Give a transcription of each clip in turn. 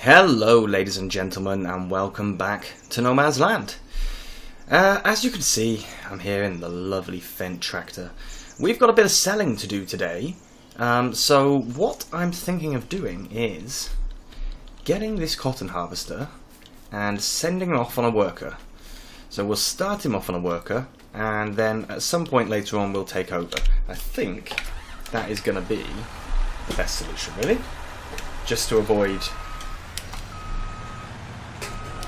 Hello ladies and gentlemen, and welcome back to No Man's Land. As you can see, I'm here in the lovely Fendt tractor. We've got a bit of selling to do today, so what I'm thinking of doing is getting this cotton harvester and sending him off on a worker. So we'll start him off on a worker, and then at some point later on we'll take over. I think that is going to be the best solution, really, just to avoid...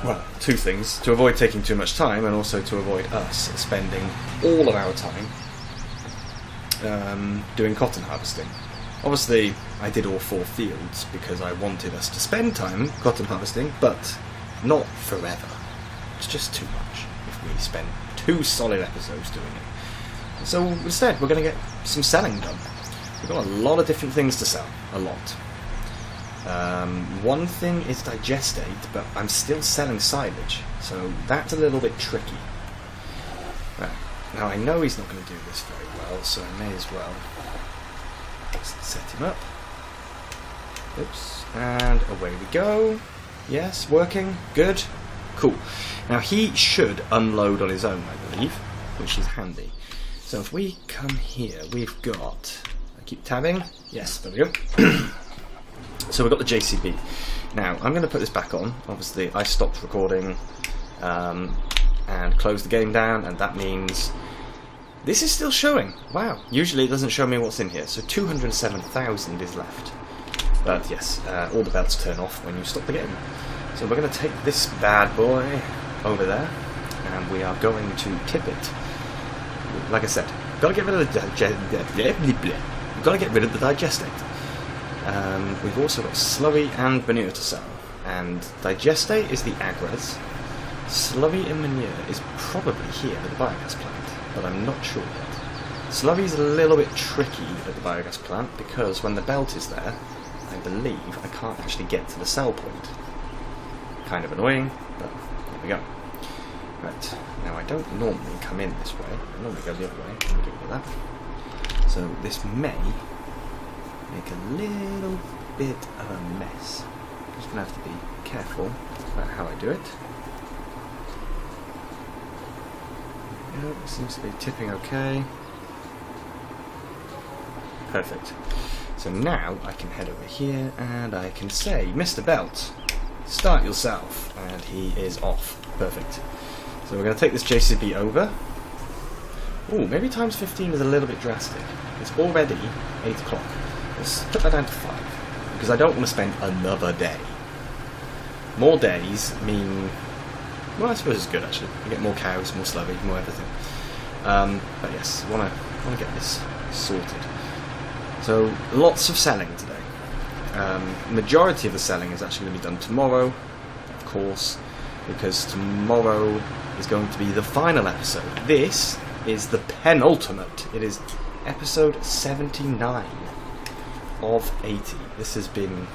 well, two things. To avoid taking too much time, and also to avoid us spending all of our time doing cotton harvesting. Obviously, I did all 4 fields because I wanted us to spend time cotton harvesting, but not forever. It's just too much if we spend 2 solid episodes doing it. So instead, we're going to get some selling done. We've got a lot of different things to sell. A lot. One thing is digestate, but I'm still selling silage, so that's a little bit tricky. Right. Now I know he's not going to do this very well, so I may as well just set him up. Oops, and away we go. Yes, working, good, cool. Now he should unload on his own, I believe, which is handy. So if we come here, we've got... I keep tabbing. Yes, there we go. So we've got the JCB. Now, I'm going to put this back on. Obviously, I stopped recording and closed the game down, and that means this is still showing. Wow, usually it doesn't show me what's in here. So 207,000 is left. But yes, all the belts turn off when you stop the game. So we're going to take this bad boy over there, and we are going to tip it. Like I said, got to get rid of the digestate. We've also got slurry and manure to sell, and digestate is the agres. Slurry and manure is probably here at the biogas plant, but I'm not sure yet. Slurry is a little bit tricky at the biogas plant because when the belt is there, I believe I can't actually get to the sell point. Kind of annoying, but there we go. Right, now I don't normally come in this way, I normally go the other way, I'm going to do that. So this may make a little bit of a mess. I'm just going to have to be careful about how I do it. It seems to be tipping okay. Perfect. So now I can head over here and I can say, Mr. Belt, start yourself, and he is off. Perfect. So we're going to take this JCB over. Ooh, maybe times 15 is a little bit drastic. It's already 8 o'clock. Let's put that down to 5, because I don't want to spend another day. More days mean... well, I suppose it's good actually. You get more cows, more slurry, more everything. But yes, I want to get this sorted. So, lots of selling today. Majority of the selling is actually going to be done tomorrow, of course, because tomorrow is going to be the final episode. This is the penultimate. It is episode 79. Of 80. This has been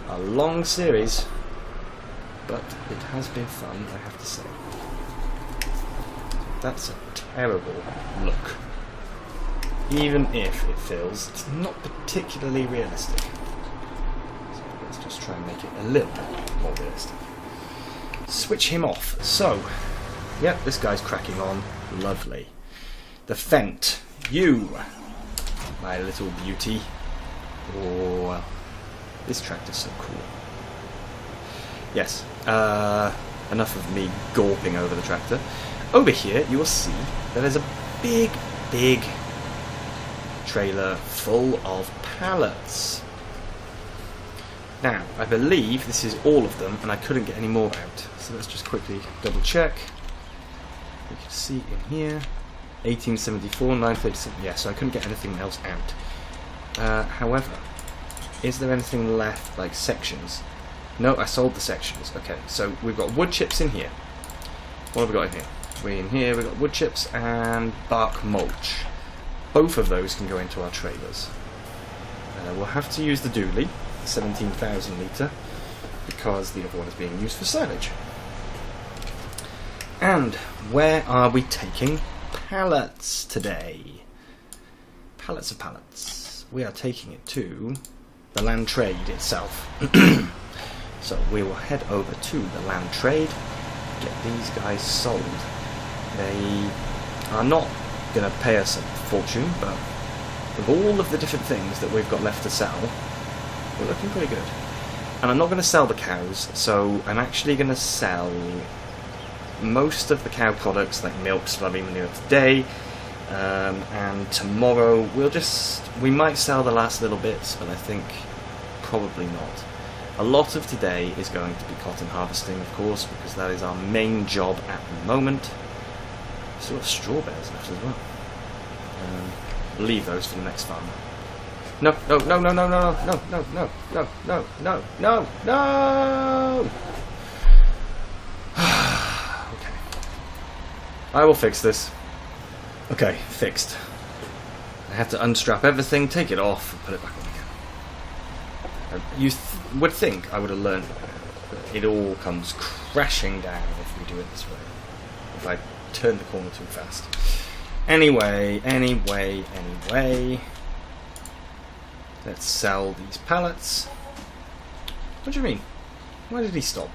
a long series, but it has been fun, I have to say. That's a terrible look. Even if it feels it's not particularly realistic. So let's just try and make it a little bit more realistic. Switch him off. So, yep, this guy's cracking on. Lovely. The Fendt. You, my little beauty. Oh, this tractor's so cool. Yes, enough of me gawping over the tractor. Over here, you will see that there's a big trailer full of pallets. Now, I believe this is all of them, and I couldn't get any more out. So let's just quickly double check. You can see in here, 1874, 937. Yeah, so I couldn't get anything else out. However, is there anything left, like sections? No, I sold the sections. Okay, so we've got wood chips in here. What have we got in here? We've got wood chips and bark mulch. Both of those can go into our trailers. We'll have to use the dually, 17,000 litre, because the other one is being used for silage. And where are we taking pallets today? Pallets of pallets. We are taking it to the land trade itself. So we will head over to the land trade, get these guys sold. They are not going to pay us a fortune, but with all of the different things that we've got left to sell, we're looking pretty good. And I'm not going to sell the cows, so I'm actually going to sell most of the cow products like milk, slurry, manure today, and tomorrow we might sell the last little bits, but I think probably not. A lot of today is going to be cotton harvesting, of course, because that is our main job at the moment. Still have strawberries left as well. Leave those for the next farm. No, no, no, no, no, no, no, no, no, no, no, no, no, no! Okay. I will fix this. Okay, fixed. I have to unstrap everything, take it off, and put it back on again. You would think I would have learned that it all comes crashing down if we do it this way. If I turn the corner too fast. Anyway. Let's sell these pallets. What do you mean? Why did he stop?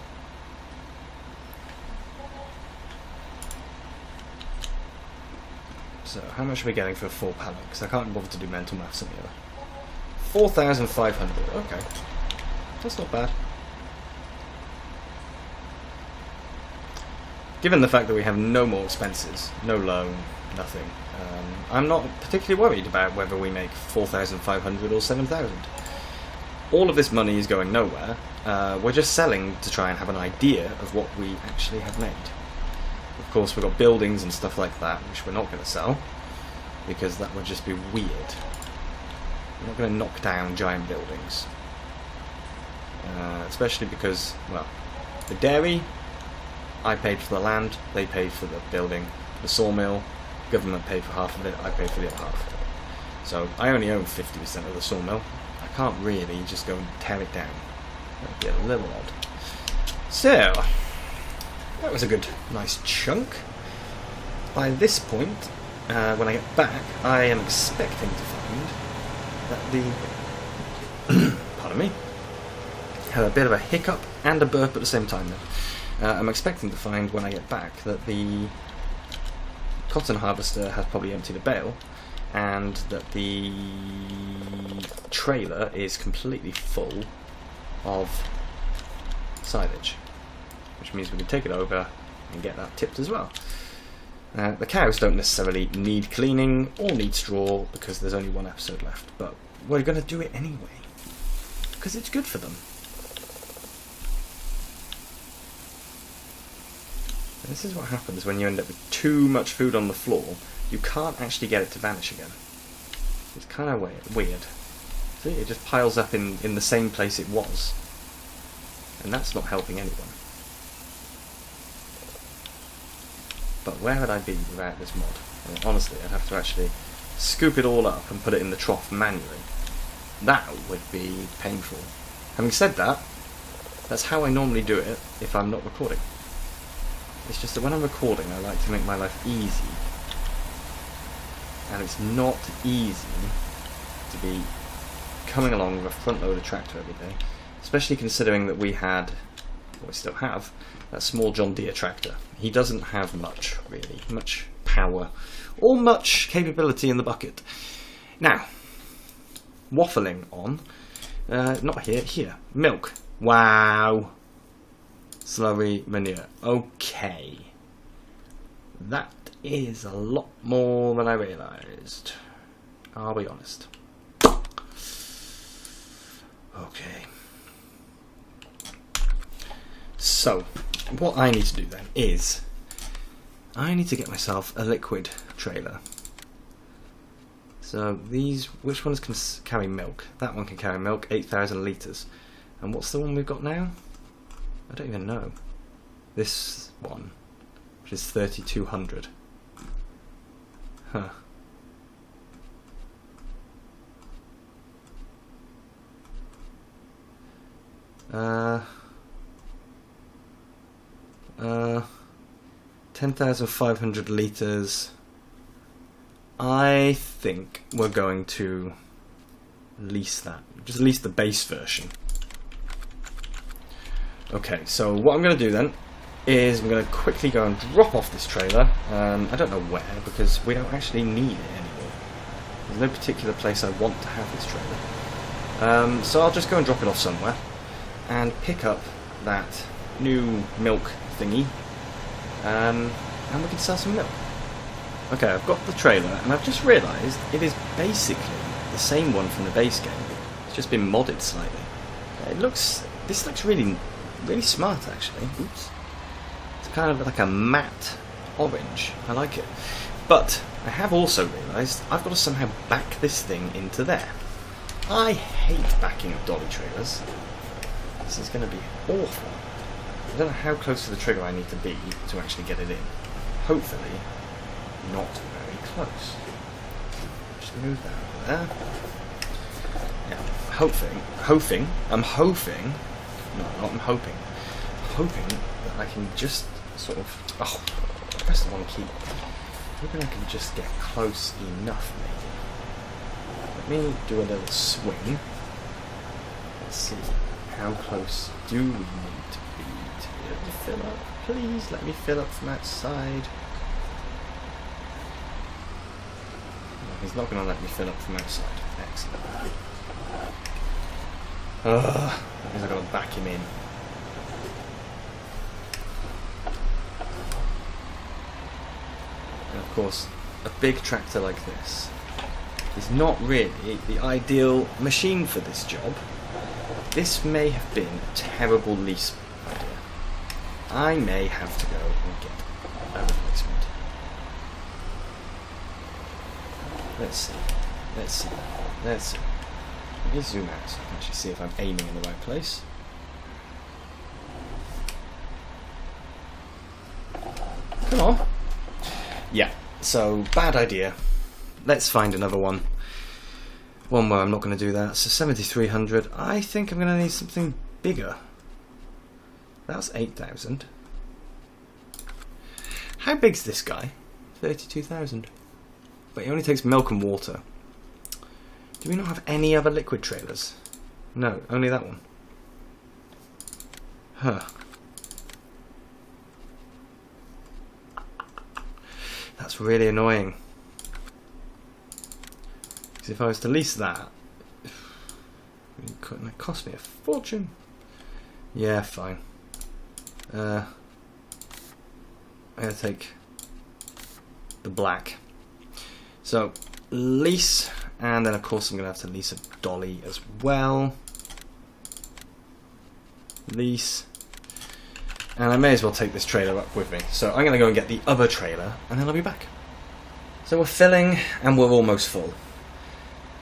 So, how much are we getting for a full pallet? Because I can't bother to do mental maths on the other. 4,500. Okay. That's not bad. Given the fact that we have no more expenses, no loan, nothing, I'm not particularly worried about whether we make 4,500 or 7,000. All of this money is going nowhere. We're just selling to try and have an idea of what we actually have made. Of course, we've got buildings and stuff like that, which we're not going to sell, because that would just be weird. We're not going to knock down giant buildings. Especially because, well, the dairy, I paid for the land, they paid for the building. The sawmill, government paid for half of it, I paid for the other half. So I only own 50% of the sawmill. I can't really just go and tear it down. That would be a little odd. So, that was a good, nice chunk. By this point, when I get back, I am expecting to find that the... pardon me. Had a bit of a hiccup and a burp at the same time then. I'm expecting to find when I get back that the cotton harvester has probably emptied a bale, and that the trailer is completely full of silage, which means we can take it over and get that tipped as well. The cows don't necessarily need cleaning or need straw because there's only one episode left, but we're going to do it anyway because it's good for them. And this is what happens when you end up with too much food on the floor. You can't actually get it to vanish again. It's kind of weird. See, it just piles up in the same place it was. And that's not helping anyone. But where would I be without this mod? I mean, honestly, I'd have to actually scoop it all up and put it in the trough manually. That would be painful. Having said that, that's how I normally do it if I'm not recording. It's just that when I'm recording, I like to make my life easy. And it's not easy to be coming along with a front-loader tractor every day, especially considering that we had, or we still have, that small John Deere tractor. He doesn't have much, really, much power, or much capability in the bucket. Now, waffling on, not here, milk. Wow. Slurry manure. Okay. That is a lot more than I realised. I'll be honest. Okay. So, what I need to do then is I need to get myself a liquid trailer. So these, which ones can carry milk? That one can carry milk, 8,000 litres. And what's the one we've got now? I don't even know. This one, which is 3,200. Huh. Uh, 10,500 litres. I think we're going to lease that. Just lease the base version. Okay, so what I'm going to do then is I'm going to quickly go and drop off this trailer. I don't know where, because we don't actually need it anymore. There's no particular place I want to have this trailer. So I'll just go and drop it off somewhere and pick up that new milk thingy, and we can sell some milk. Okay, I've got the trailer, and I've just realised it is basically the same one from the base game. It's just been modded slightly. This looks really, really smart actually. Oops. It's kind of like a matte orange. I like it. But I have also realised I've got to somehow back this thing into there. I hate backing up dolly trailers. This is going to be awful. I don't know how close to the trigger I need to be to actually get it in. Hopefully, not very close. Just move that over there. Yeah, I'm hoping that I can just sort of, I pressed the wrong key. Hoping I can just get close enough, maybe. Let me do a little swing. Let's see, how close do we need to be to be able to fill up? Please let me fill up from outside. No, he's not going to let me fill up from outside. Excellent. That means I've got to back him in. And of course, a big tractor like this is not really the ideal machine for this job. This may have been a terrible lease idea. I may have to go and get a replacement. Let's see. Let me zoom out so I can actually see if I'm aiming in the right place. Come on. Yeah, so bad idea. Let's find another one. One where I'm not going to do that. So 7,300. I think I'm going to need something bigger. That's 8,000. How big's this guy? 32,000. But he only takes milk and water. Do we not have any other liquid trailers? No, only that one. Huh. That's really annoying. Because if I was to lease that, it cost me a fortune. Yeah, fine. I'm going to take the black. So, lease, and then of course I'm going to have to lease a dolly as well. Lease. And I may as well take this trailer up with me. So I'm going to go and get the other trailer, and then I'll be back. So we're filling, and we're almost full.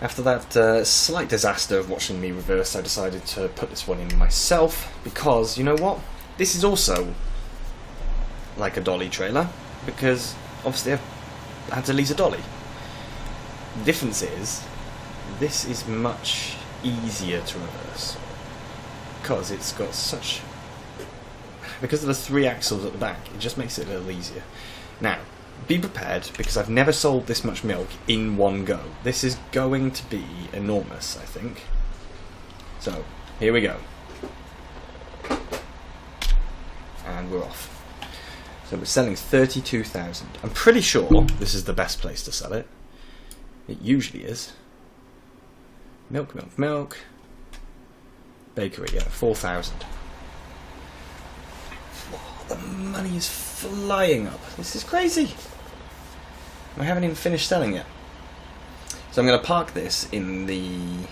After that slight disaster of watching me reverse, I decided to put this one in myself, because, you know what? This is also like a dolly trailer, because obviously I had to lease a dolly. The difference is, this is much easier to reverse, because it's got such... Because of the 3 axles at the back, it just makes it a little easier. Now, be prepared, because I've never sold this much milk in one go. This is going to be enormous, I think. So, here we go. And we're off. So we're selling 32,000. I'm pretty sure this is the best place to sell it. It usually is. Milk. Bakery, yeah, 4,000. The money is flying up. This is crazy. I haven't even finished selling yet. So I'm going to park this in the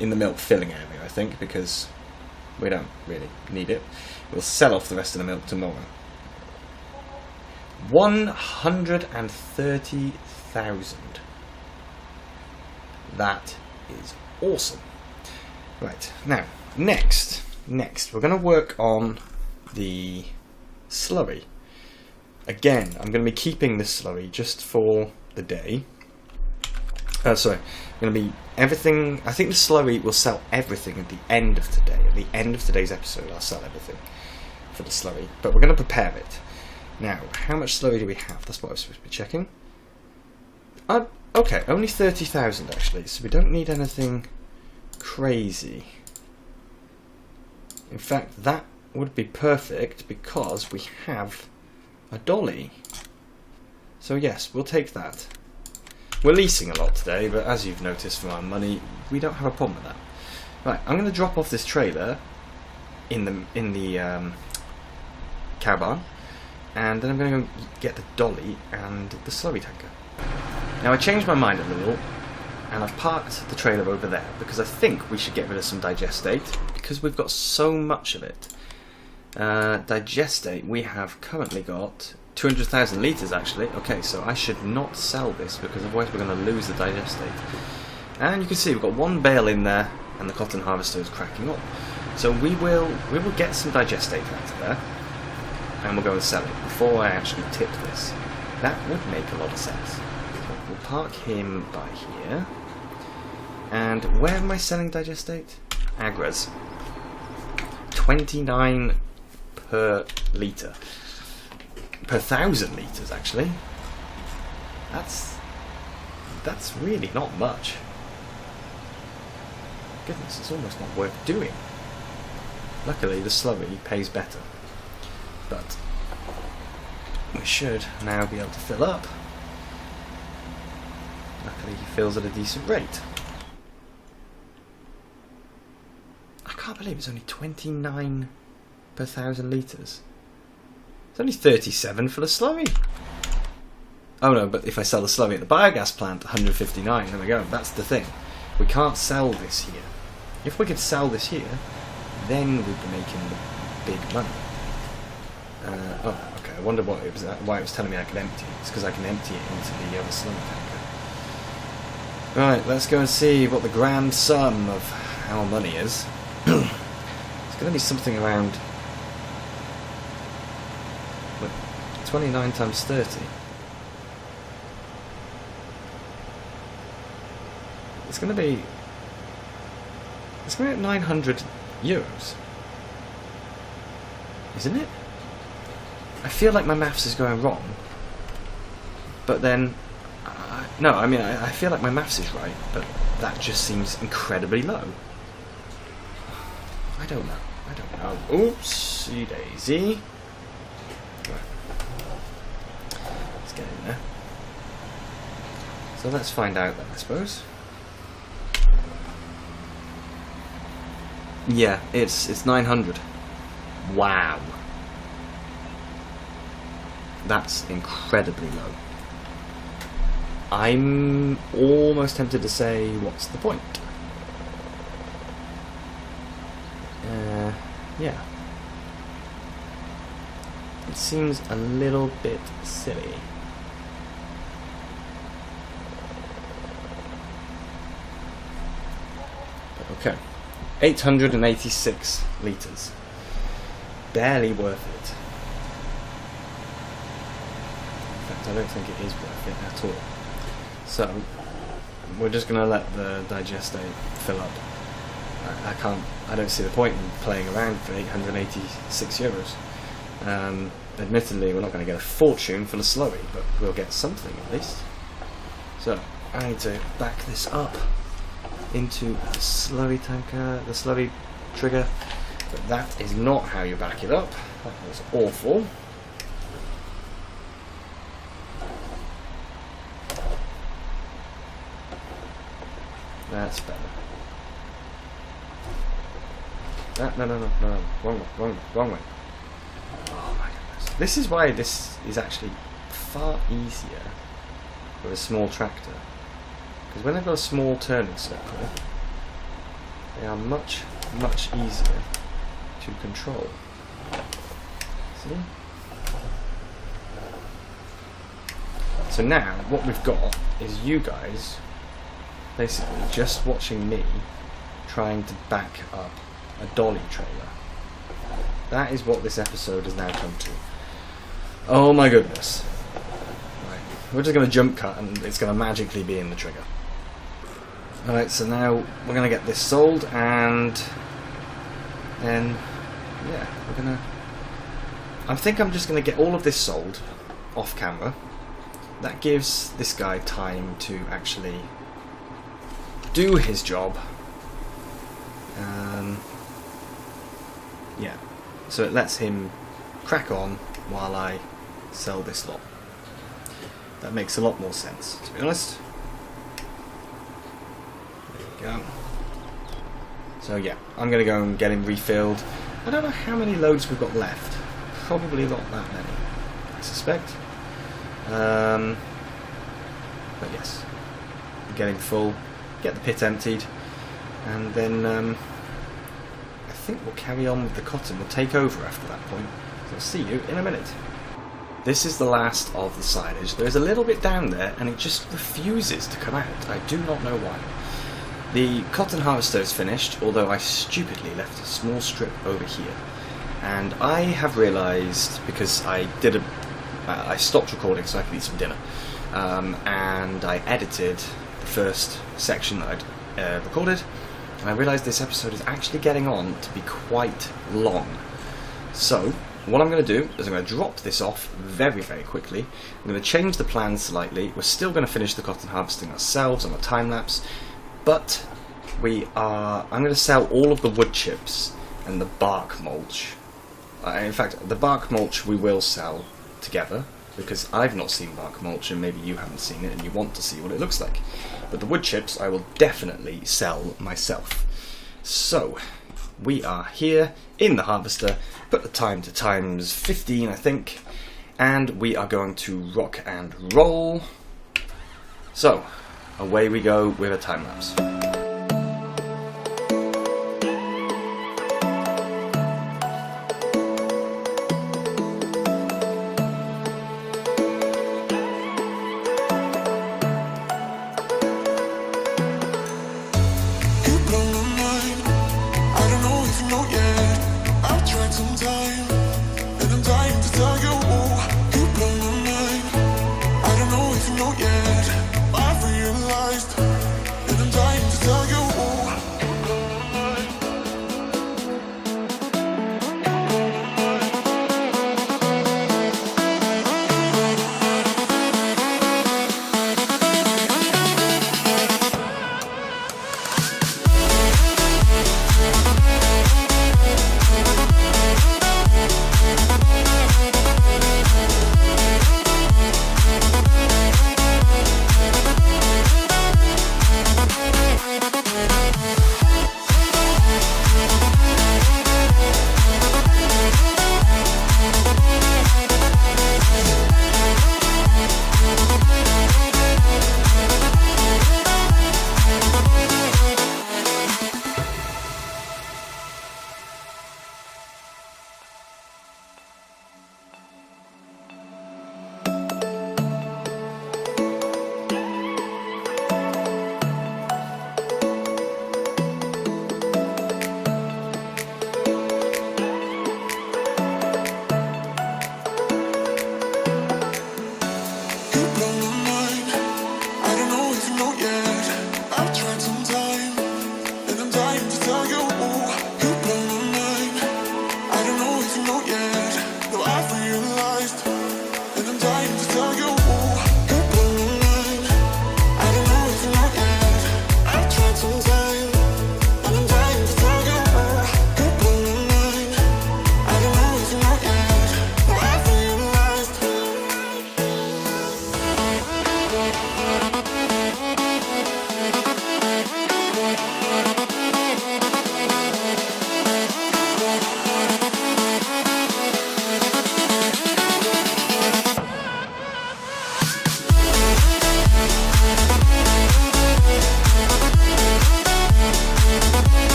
milk filling area, I think, because we don't really need it. We'll sell off the rest of the milk tomorrow. 130,000. That is awesome. Right, now, next, we're going to work on the slurry. Again, I'm going to be keeping this slurry just for the day. Sorry, going to be everything. I think the slurry will sell everything at the end of today. At the end of today's episode, I'll sell everything for the slurry. But we're going to prepare it. Now, how much slurry do we have? That's what I was supposed to be checking. Okay, only 30,000 actually, so we don't need anything crazy. In fact, that would be perfect because we have a dolly. So yes, we'll take that. We're leasing a lot today, but as you've noticed from our money, we don't have a problem with that. Right, I'm going to drop off this trailer in the cow barn, and then I'm going to go get the dolly and the slurry tanker. Now I changed my mind a little, and I've parked the trailer over there because I think we should get rid of some digestate because we've got so much of it. Digestate, we have currently got 200,000 litres actually. Okay, so I should not sell this because otherwise we're going to lose the digestate. And you can see we've got one bale in there and the cotton harvester is cracking up. So we will get some digestate out of there and we'll go and sell it before I actually tip this. That would make a lot of sense. So we'll park him by here. And where am I selling digestate? Agras. 29 per litre. Per 1,000 litres actually. That's really not much. Goodness, it's almost not worth doing. Luckily the slurry pays better. But we should now be able to fill up. Luckily he fills at a decent rate. I can't believe it's only 29 per 1,000 litres. It's only 37 for the slurry. Oh no, but if I sell the slurry at the biogas plant, 159. There we go. That's the thing. We can't sell this here. If we could sell this here, then we'd be making the big money. Oh, okay. I wonder what it was. Why it was telling me I could empty it. It's because I can empty it into the other slurry tanker. Right, let's go and see what the grand sum of our money is. It's going to be something around 29 times 30. It's going to be 900 euros, isn't it? I feel like my maths is going wrong, but then no, I mean I feel like my maths is right, but that just seems incredibly low. I don't know. Oopsie daisy. Let's get in there. So let's find out then, I suppose. Yeah, it's 900. Wow. That's incredibly low. I'm almost tempted to say, what's the point? Yeah. It seems a little bit silly. Okay. 886 litres. Barely worth it. In fact, I don't think it is worth it at all. So, we're just going to let the digestate fill up. I don't see the point in playing around for 886 euros. Admittedly, we're not going to get a fortune for the slurry, but we'll get something at least. So, I need to back this up into the slurry tanker, the slurry trigger, but that is not how you back it up. That was awful. That's better. No, wrong way. Oh my goodness. This is why this is actually far easier with a small tractor. Because when they've got a small turning circle, they are much easier to control. See? So now, what we've got is you guys basically just watching me trying to back up a dolly trailer. That is what this episode has now come to. Oh my goodness. Right, we're just going to jump cut and it's going to magically be in the trigger. Alright, so now we're going to get this sold and then, yeah, we're going to... I think I'm just going to get all of this sold off camera. That gives this guy time to actually do his job. Yeah. so it lets him crack on while I sell this lot. That makes a lot more sense, to be honest. There you go. So yeah, I'm going to go and get him refilled. I don't know how many loads we've got left. Probably not that many, I suspect. But yes, get him full, get the pit emptied, and then I think we'll carry on with the cotton. We'll take over after that point. So I'll see you in a minute. This is the last of the silage. There's a little bit down there and it just refuses to come out. I do not know why. The cotton harvester is finished, although I stupidly left a small strip over here. And I have realised, because I stopped recording so I could eat some dinner, and I edited the first section that I'd recorded, and I realised this episode is actually getting on to be quite long. So what I'm going to do is I'm going to drop this off very, very quickly. I'm going to change the plan slightly. We're still going to finish the cotton harvesting ourselves on a time lapse, but I'm going to sell all of the wood chips and the bark mulch. In fact, the bark mulch we will sell together, because I've not seen bark mulch and maybe you haven't seen it and you want to see what it looks like. But the wood chips I will definitely sell myself. So we are here in the harvester, put the time to times 15 I think, and we are going to rock and roll. So away we go with a time lapse.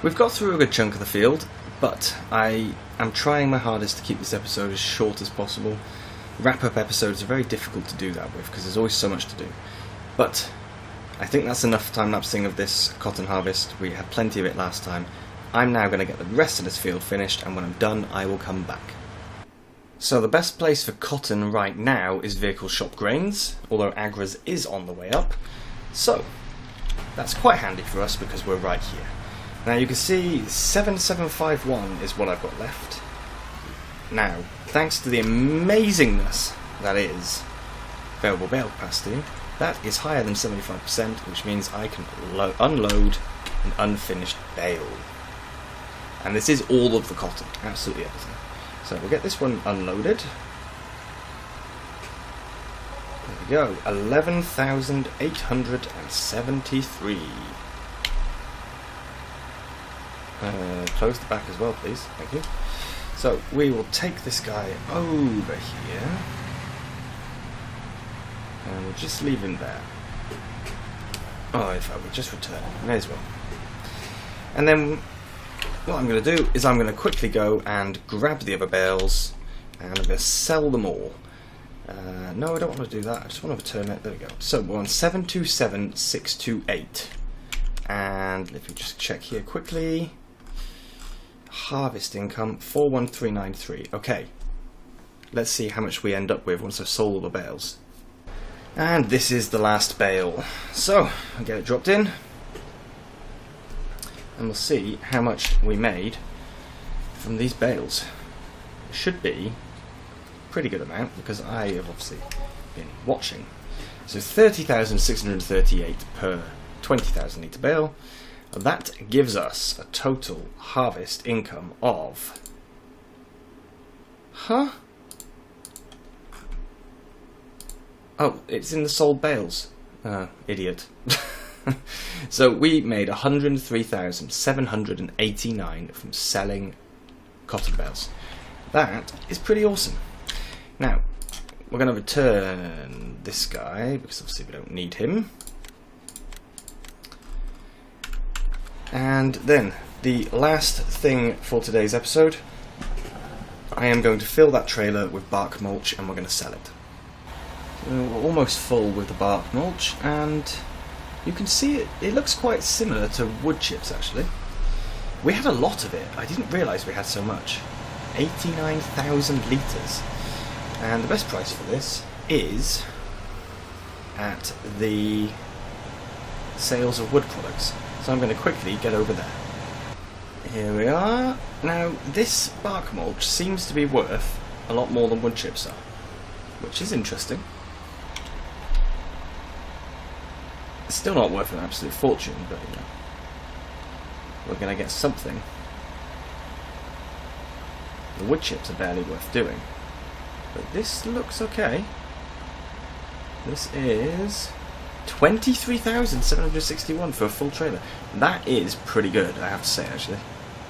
We've got through a good chunk of the field, but I am trying my hardest to keep this episode as short as possible. Wrap-up episodes are very difficult to do that with because there's always so much to do. But I think that's enough time-lapsing of this cotton harvest. We had plenty of it last time. I'm now going to get the rest of this field finished, and when I'm done I will come back. So the best place for cotton right now is vehicle shop grains, although Agra's is on the way up. So that's quite handy for us because we're right here. Now you can see 7751 is what I've got left. Now, thanks to the amazingness that is available bale capacity, that is higher than 75%, which means I can unload an unfinished bale. And this is all of the cotton, absolutely everything. So we'll get this one unloaded. There we go, 11,873. Close the back as well, please. Thank you. So we will take this guy over here. And we'll just leave him there. Oh, in fact, we'll just return him. May as well. And then what I'm going to do is I'm going to quickly go and grab the other bales, and I'm going to sell them all. No, I don't want to do that. I just want to return it. There we go. So we're on 727628. And if we just check here quickly, harvest income 41393. Okay, let's see how much we end up with once I've sold all the bales. And this is the last bale. So I'll get it dropped in, and we'll see how much we made from these bales. It should be a pretty good amount because I have obviously been watching. So 30,638 per 20,000 litre bale. That gives us a total harvest income of... Oh, it's in the sold bales. Idiot. So we made 103,789 from selling cotton bales. That is pretty awesome. Now, we're going to return this guy because obviously we don't need him. And then, the last thing for today's episode, I am going to fill that trailer with bark mulch and we're going to sell it. We're almost full with the bark mulch, and you can see it looks quite similar to wood chips actually. We had a lot of it. I didn't realise we had so much. 89,000 litres. And the best price for this is at the sales of wood products. So I'm going to quickly get over there. Here we are. Now, this bark mulch seems to be worth a lot more than wood chips are, which is interesting. It's still not worth an absolute fortune, but you know, we're going to get something. The wood chips are barely worth doing, but this looks okay. This is 23,761 for a full trailer. That is pretty good, I have to say, actually.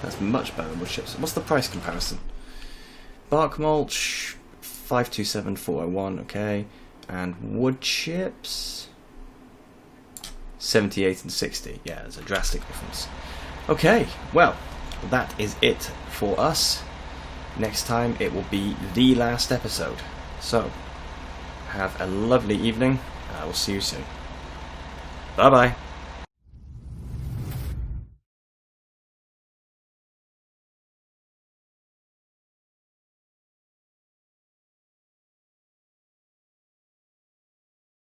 That's much better than wood chips. What's the price comparison? Bark mulch 527,401, okay. And wood chips 78 and 60. Yeah, there's a drastic difference. Okay, well, that is it for us. Next time it will be the last episode. So, have a lovely evening, and I will see you soon. Bye bye.